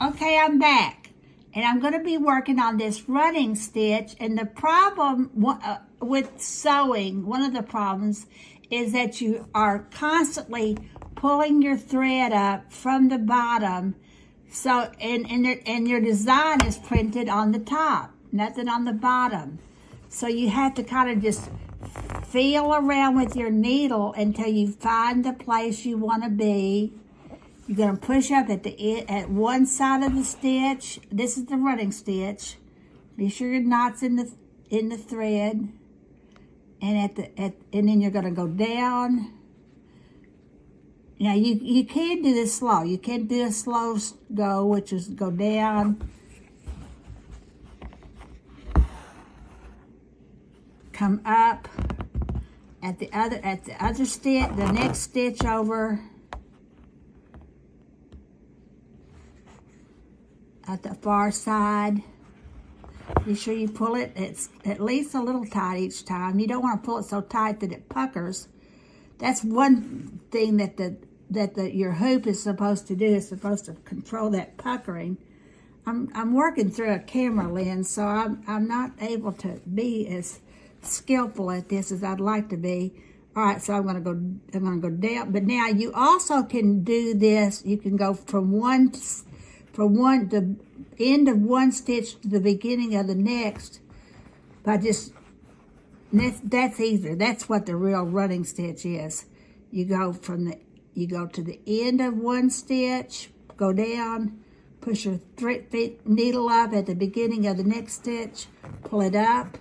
Okay, I'm back. And I'm going to be working on this running stitch. And the problem with sewing, one of the problems, is that you are constantly pulling your thread up from the bottom. So, and your design is printed on the top, nothing on the bottom. So you have to kind of just feel around with your needle until you find the place you want to be. You're going to push up at one side of the stitch. This is the running stitch. Be sure your knot's in the thread, and and then you're going to go down. Now you can do this slow. You can do a slow go, which is go down, come up at the other stitch, the next stitch over. At the far side, be sure you pull it. It's at least a little tight each time. You don't want to pull it so tight that it puckers. That's one thing that your hoop is supposed to do. It's supposed to control that puckering. I'm working through a camera lens, so I'm not able to be as skillful at this as I'd like to be. All right, so I'm gonna go down. But now you also can do this. You can go from the end of one stitch to the beginning of the next by just, that's easier. That's what the real running stitch is. You go to the end of one stitch, go down, push your needle up at the beginning of the next stitch, pull it up,